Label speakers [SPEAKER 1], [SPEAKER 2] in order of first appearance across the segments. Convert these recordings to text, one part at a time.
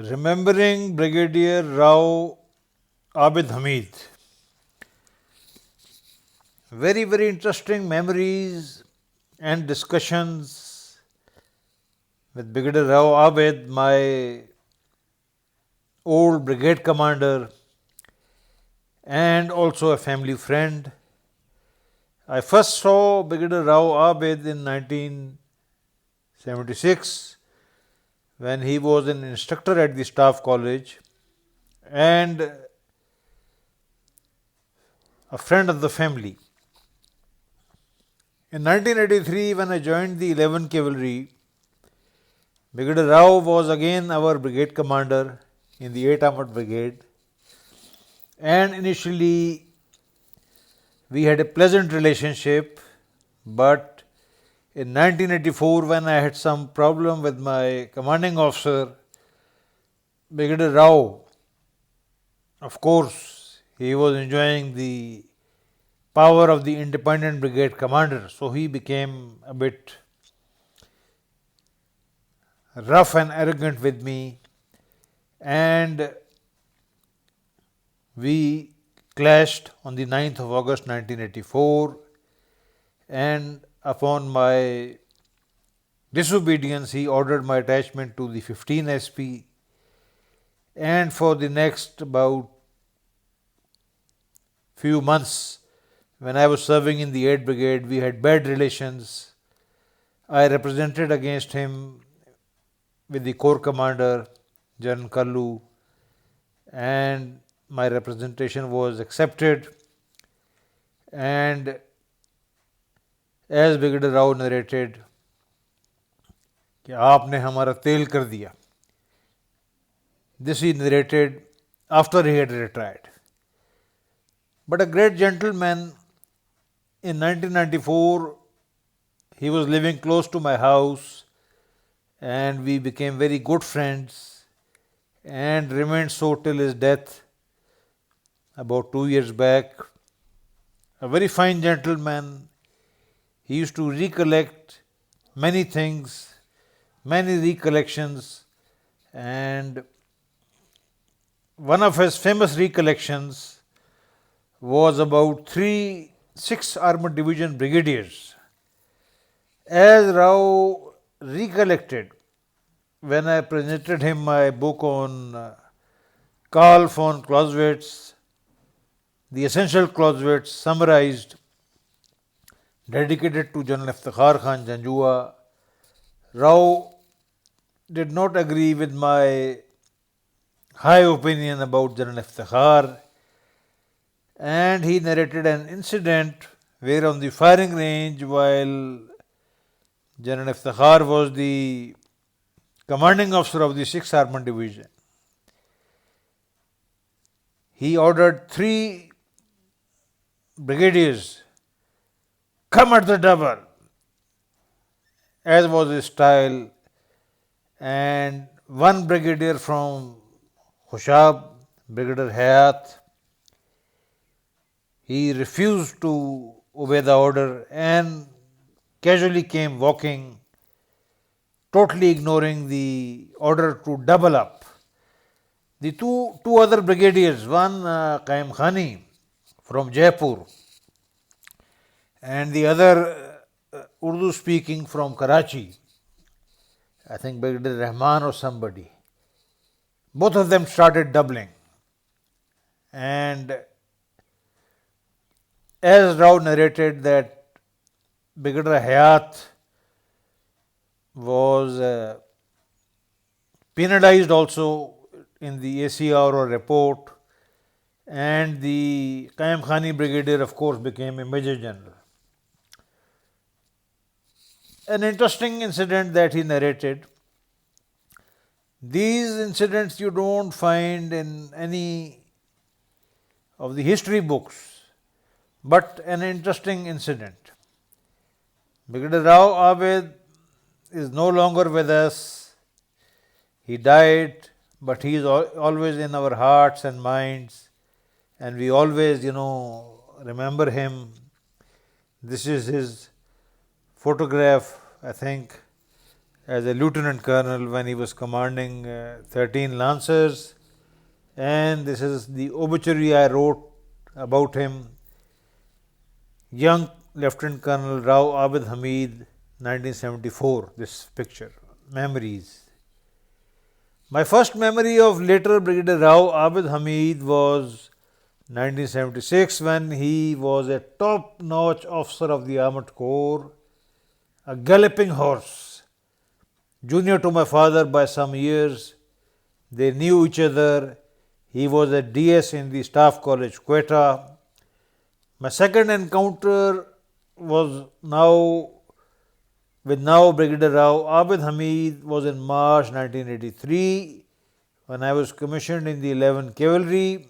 [SPEAKER 1] Remembering Brigadier Rao Abid Hamid. Very, very interesting memories and discussions with Brigadier Rao Abid, my old brigade commander and also a family friend. I first saw Brigadier Rao Abid in 1976 when he was an instructor at the Staff College and a friend of the family. In 1983, when I joined the 11th Cavalry, Brigadier Rao was again our brigade commander in the 8th Armored Brigade, and initially we had a pleasant relationship, but in 1984, when I had some problem with my commanding officer, Brigadier Rao, of course, he was enjoying the power of the independent brigade commander, so he became a bit rough and arrogant with me, and we clashed on the 9th of August 1984, and upon my disobedience he ordered my attachment to the 15 SP, and for the next about few months when I was serving in the 8th Brigade we had bad relations. I represented against him with the Corps Commander General Kallu, and my representation was accepted, and as Brigadier Rao narrated कि आपने हमारा तेल कर दिया. This he narrated after he had retired. But a great gentleman, in 1994 he was living close to my house and we became very good friends and remained so till his death about 2 years back. A very fine gentleman. He used to recollect many things, many recollections, and one of his famous recollections was about 6 Armored Division brigadiers. As Rao recollected, when I presented him my book on Karl von Clausewitz, the essential Clausewitz summarized, dedicated to General Iftikhar Khan Janjua, Rao did not agree with my high opinion about General Iftikhar, and he narrated an incident where on the firing range, while General Iftikhar was the commanding officer of the 6th Armored Division, he ordered 3 brigadiers come at the double, as was his style, and one brigadier from Khushab, Brigadier Hayat, he refused to obey the order and casually came walking, totally ignoring the order to double up. The two other brigadiers, one Qaim Khani from Jaipur and the other Urdu speaking from Karachi, I think Brigadier Rahman or somebody, both of them started doubling, and as Rao narrated that Brigadier Hayat was penalized also in the ACR or report, and the Qaim Khani brigadier of course became a major general. An interesting incident that he narrated. These incidents you don't find in any of the history books, but an interesting incident. Brigadier Rao Abid is no longer with us. He died, but he is always in our hearts and minds, and we always, remember him. This is his photograph, I think, as a lieutenant colonel when he was commanding 13 Lancers. And this is the obituary I wrote about him. Young Lieutenant Colonel Rao Abid Hamid, 1974. This picture, memories. My first memory of later Brigadier Rao Abid Hamid was 1976 when he was a top-notch officer of the Armored Corps, a galloping horse, junior to my father by some years. They knew each other. He was a DS in the Staff College, Quetta. My second encounter was now Brigadier Rao Abid Hamid was in March 1983 when I was commissioned in the 11th Cavalry.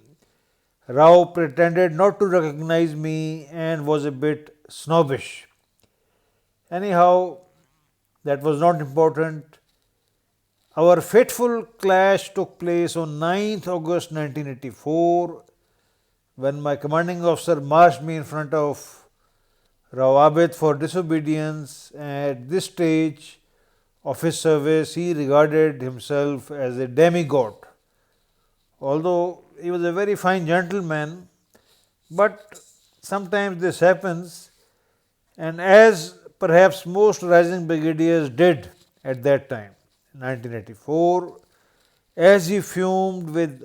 [SPEAKER 1] Rao pretended not to recognize me and was a bit snobbish. Anyhow, that was not important. Our fateful clash took place on 9th August 1984 when my commanding officer marched me in front of Rao Abid for disobedience. At this stage of his service, he regarded himself as a demigod. Although he was a very fine gentleman, but sometimes this happens, and as perhaps most rising brigadiers did at that time, 1984, as he fumed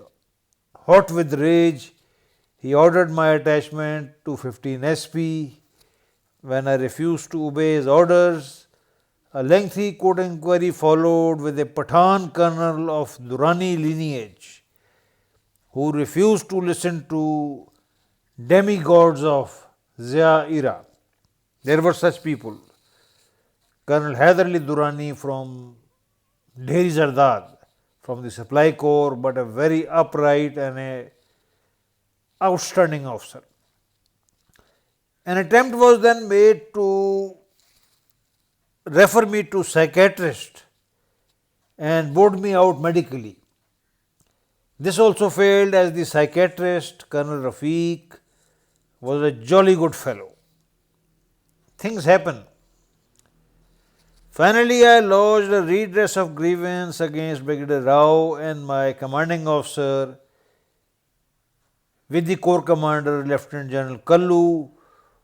[SPEAKER 1] hot with rage, he ordered my attachment to 15 SP. When I refused to obey his orders, a lengthy court inquiry followed with a Pathan colonel of Durrani lineage who refused to listen to demigods of Zia era. There were such people. Colonel Haidarali Durrani from Dheri Zardad, from the Supply Corps, but a very upright and a outstanding officer. An attempt was then made to refer me to psychiatrist and board me out medically. This also failed as the psychiatrist, Colonel Rafiq, was a jolly good fellow. Things happen. Finally, I lodged a redress of grievance against Brigadier Rao and my commanding officer with the Corps Commander, Lieutenant General Kallu,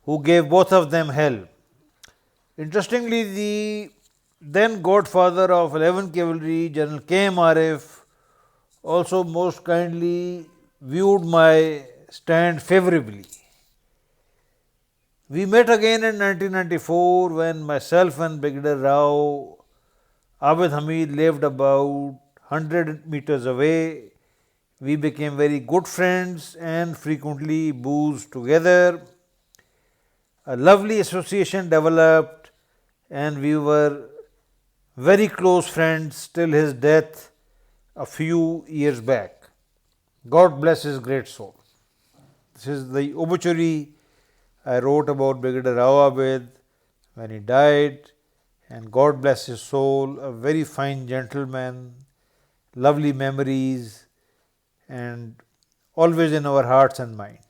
[SPEAKER 1] who gave both of them hell. Interestingly, the then godfather of 11th Cavalry, General K.M. Arif, also most kindly viewed my stand favorably. We met again in 1994 when myself and Brigadier Rao Abid Hamid lived about 100 meters away. We became very good friends and frequently boozed together. A lovely association developed and we were very close friends till his death a few years back. God bless his great soul. This is the obituary I wrote about Brigadier Rao Abid when he died, and God bless his soul, a very fine gentleman, lovely memories, and always in our hearts and minds.